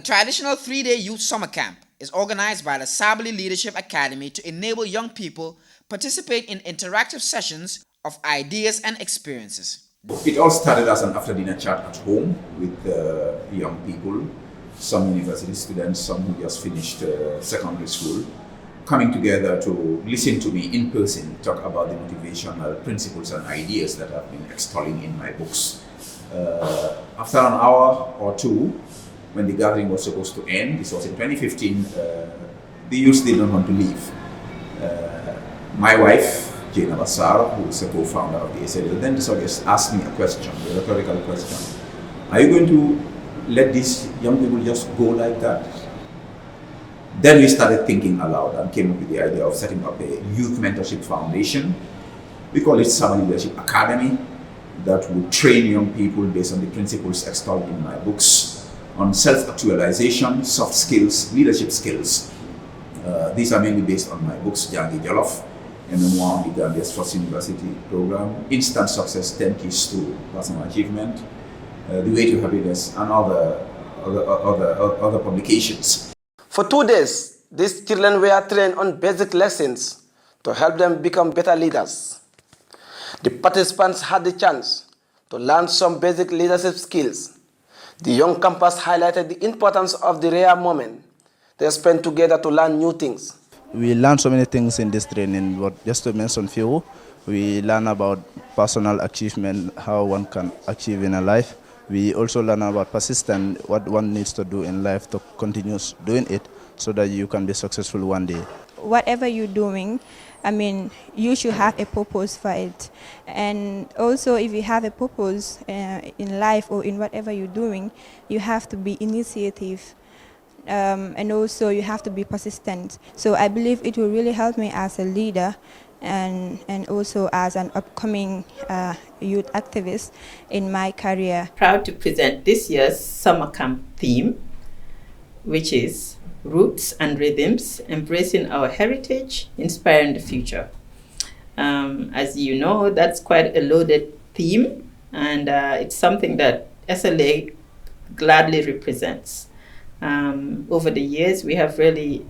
traditional 3-day youth summer camp is organized by the Sabally Leadership Academy to enable young people participate in interactive sessions of ideas and experiences. It all started as an after-dinner chat at home with young people, some university students, some who just finished secondary school, coming together to listen to me in person, talk about the motivational principles and ideas that I've been extolling in my books. After an hour or two, when the gathering was supposed to end, this was in 2015, the youth did not want to leave. My wife, Jainaba Teeda Sarr, who is a co-founder of the SLA, then just asked me a question, a rhetorical question. Are you going to let these young people just go like that? Then we started thinking aloud and came up with the idea of setting up a youth mentorship foundation. We call it Sabally Leadership Academy, that would train young people based on the principles extolled in my books on self-actualization, soft skills, leadership skills. These are mainly based on my books, Jallow, a memoir on the Gambia's first university program, Instant Success, 10 Keys to Personal Achievement, The Way to Happiness, and other publications. For 2 days, these children were trained on basic lessons to help them become better leaders. The participants had the chance to learn some basic leadership skills. The young campus highlighted the importance of the rare moment they spent together to learn new things. We learned so many things in this training, but just to mention few, we learn about personal achievement, how one can achieve in a life. We also learn about persistence, what one needs to do in life to continue doing it so that you can be successful one day. Whatever you're doing, you should have a purpose for it. And also, if you have a purpose in life or in whatever you're doing, you have to be initiative. And also, you have to be persistent. So I believe it will really help me as a leader and also as an upcoming youth activist in my career. Proud to present this year's summer camp theme, which is Roots and Rhythms, Embracing Our Heritage, Inspiring the Future. As you know, that's quite a loaded theme, and it's something that SLA gladly represents. Over the years, we have really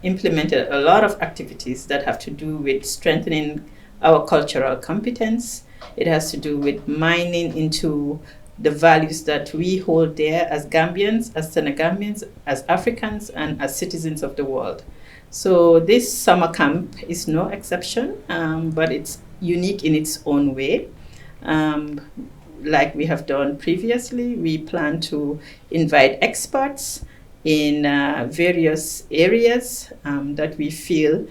implemented a lot of activities that have to do with strengthening our cultural competence. It has to do with mining into the values that we hold dear as Gambians, as Senegambians, as Africans, and as citizens of the world. So this summer camp is no exception, but it's unique in its own way. Like we have done previously, we plan to invite experts in various areas that we feel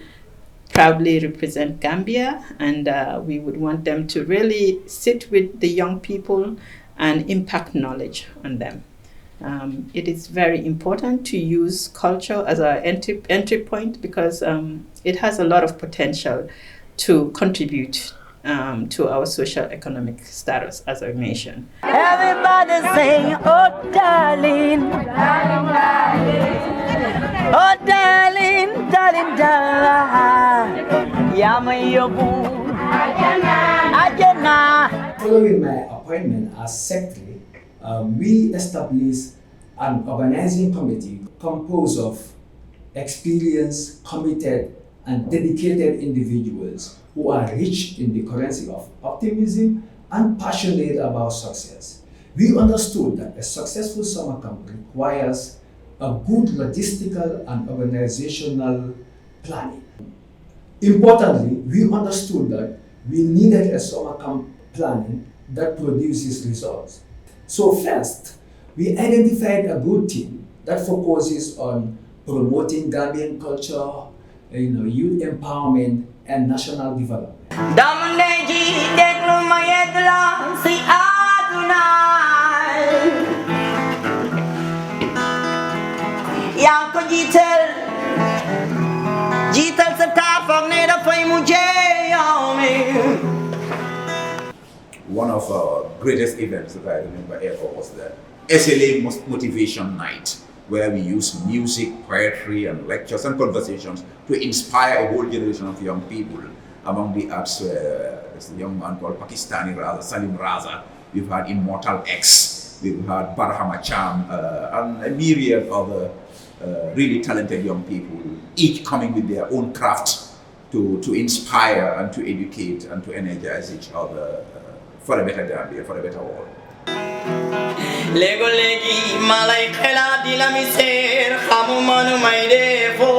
proudly represent Gambia, and we would want them to really sit with the young people and impact knowledge on them. It is very important to use culture as our entry point because it has a lot of potential to contribute to our social economic status as a nation. Everybody sing, oh darling, darling, darling, oh darling, darling, darling, yama yobu, ajana. Following my appointment as secretary, we established an organizing committee composed of experienced, committed, and dedicated individuals who are rich in the currency of optimism and passionate about success. We understood that a successful summer camp requires a good logistical and organizational planning. Importantly, we understood that we needed a summer camp planning that produces results. So first, we identified a good team that focuses on promoting Gambian culture, youth empowerment, and national development. One of our greatest events that I remember ever was the SLA Motivation Night, where we use music, poetry, and lectures and conversations to inspire a whole generation of young people. Among the arts, there's a young man called Pakistani Raza, Salim Raza. We've had Immortal X, we've had Barhama Cham, and a myriad of other really talented young people, each coming with their own craft to inspire and to educate and to energize each other for a better Gambia, for a better world. Lego legi malai khela dilami ser khamu manu maide vo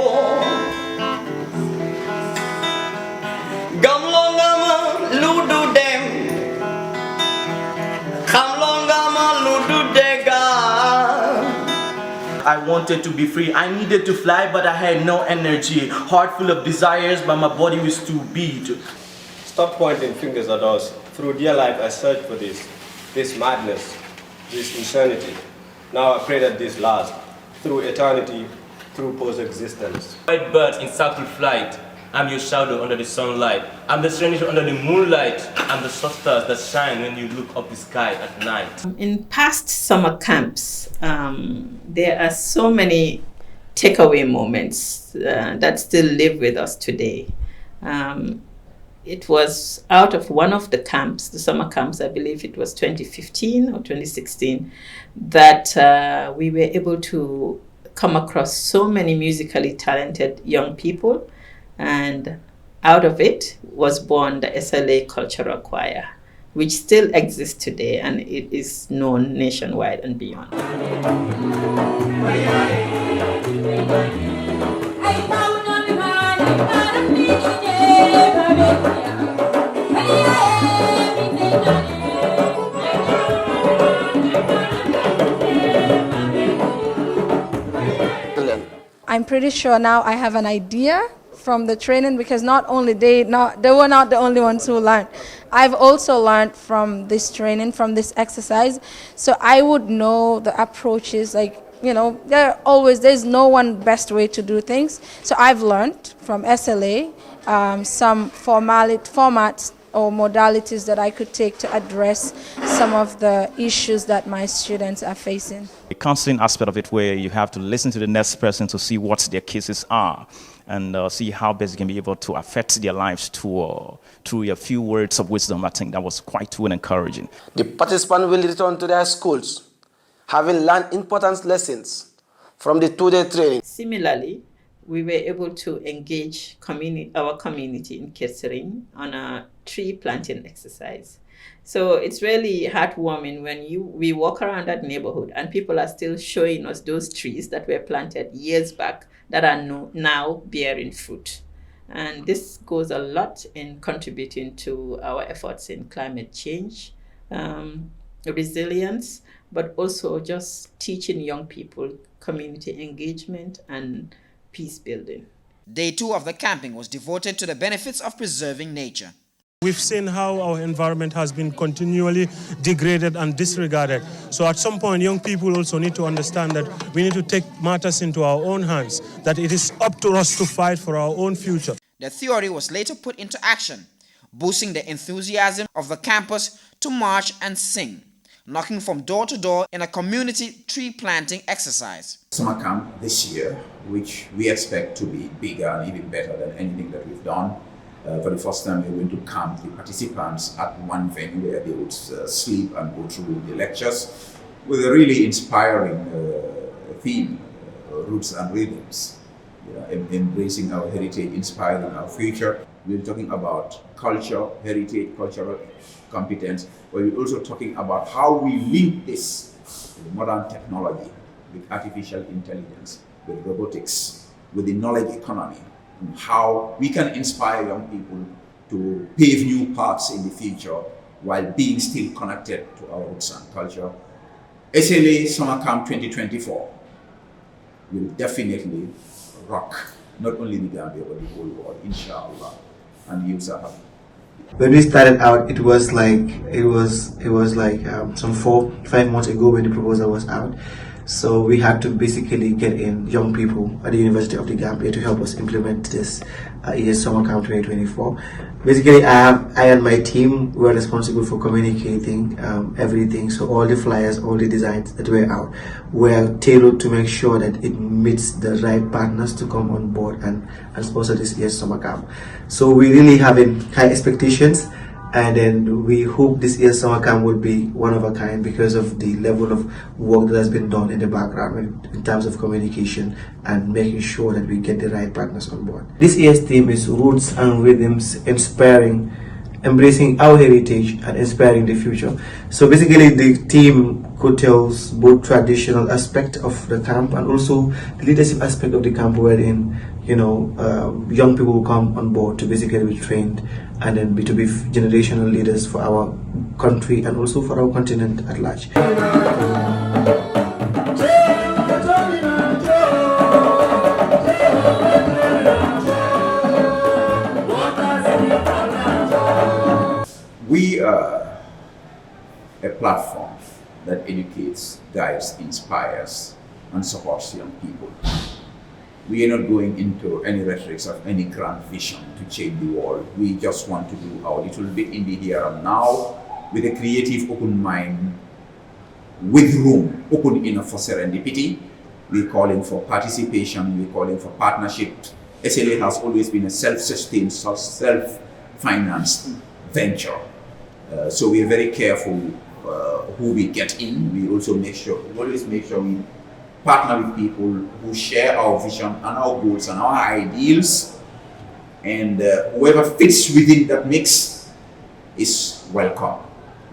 gamlongama ludu dem khamlongama ludu dega. I wanted to be free. I needed to fly, but I had no energy. Heart full of desires, but my body was too beat. Stop pointing fingers at us. Through dear life, I searched for this madness, this insanity. Now I pray that this lasts through eternity, through post-existence. White bird in circle flight. I'm your shadow under the sunlight. I'm the stranger under the moonlight. I'm the soft stars that shine when you look up the sky at night. In past summer camps, there are so many takeaway moments that still live with us today. It was out of one of the camps, the summer camps, I believe it was 2015 or 2016, that we were able to come across so many musically talented young people. And out of it was born the SLA Cultural Choir, which still exists today, and it is known nationwide and beyond. I'm pretty sure now I have an idea from the training, because not only they were not the only ones who learned. I've also learned from this training, from this exercise, so I would know the approaches. Like, you know, there's no one best way to do things. So I've learned from SLA some formats or modalities that I could take to address some of the issues that my students are facing. The counseling aspect of it, where you have to listen to the next person to see what their cases are, and see how best you can be able to affect their lives through a few words of wisdom. I think that was quite encouraging. The participants will return to their schools, having learned important lessons from the two-day training. Similarly, we were able to engage our community in Kettering on a tree planting exercise. So it's really heartwarming when we walk around that neighborhood and people are still showing us those trees that were planted years back that are now bearing fruit. And this goes a lot in contributing to our efforts in climate change, resilience, but also just teaching young people community engagement and peace building. Day 2 of the camping was devoted to the benefits of preserving nature. We've seen how our environment has been continually degraded and disregarded. So at some point, young people also need to understand that we need to take matters into our own hands, that it is up to us to fight for our own future. The theory was later put into action, boosting the enthusiasm of the campus to march and sing, knocking from door to door in a community tree planting exercise. Summer camp this year, which we expect to be bigger and even better than anything that we've done. For the first time, we're going to camp the participants at one venue where they would sleep and go through the lectures with a really inspiring theme, roots and rhythms, embracing our heritage, inspiring our future. We're talking about culture, heritage, cultural competence, but we're also talking about how we link this with modern technology, with artificial intelligence, with robotics, with the knowledge economy, and how we can inspire young people to pave new paths in the future while being still connected to our roots and culture. SLA Summer Camp 2024 will definitely rock not only the Gambia but the whole world, inshallah, and you are happy. When we started out, it was like some 4-5 months ago when the proposal was out. So we had to basically get in young people at the University of the Gambia to help us implement this ES Summer Camp 2024. Basically, I and my team were responsible for communicating everything. So all the flyers, all the designs that were out were tailored to make sure that it meets the right partners to come on board and sponsor this ES Summer Camp. So we really having high expectations. And then we hope this year's summer camp will be one of a kind because of the level of work that has been done in the background in terms of communication and making sure that we get the right partners on board. This year's theme is Roots and Rhythms, embracing our heritage and inspiring the future. So basically the theme tells both traditional aspect of the camp and also the leadership aspect of the camp, wherein young people will come on board to basically be trained and then to be generational leaders for our country and also for our continent at large. We are a platform that educates, guides, inspires, and supports young people. We are not going into any rhetorics of any grand vision to change the world. We just want to do our little bit in the here and now with a creative, open mind, with room open enough for serendipity. We're calling for participation, we're calling for partnership. SLA has always been a self-sustained, self-financed venture. So we are very careful who we get in. We also always make sure we partner with people who share our vision and our goals and our ideals, and whoever fits within that mix is welcome.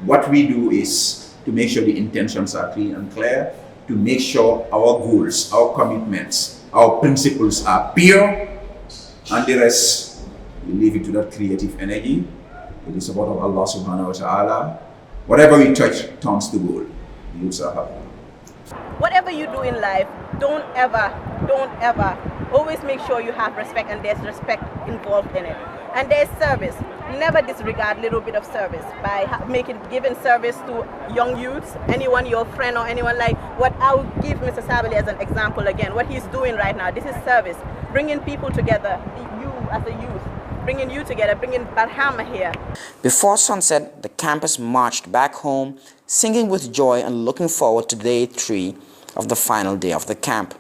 What we do is to make sure the intentions are clean and clear, to make sure our goals, our commitments, our principles are pure, and the rest, we leave it to that creative energy. It is about Allah subhanahu wa ta'ala. Whatever we touch turns to gold. The youths are happy. Whatever you do in life, don't ever, always make sure you have respect and there's respect involved in it. And there's service. Never disregard a little bit of service by giving service to young youths, anyone, your friend or anyone. Like what I'll give Mr. Sabally as an example again, what he's doing right now, this is service. Bringing people together, you as a youth, bringing you together, bringing Barhama here. Before sunset, the campus marched back home, singing with joy and looking forward to day 3 of the final day of the camp.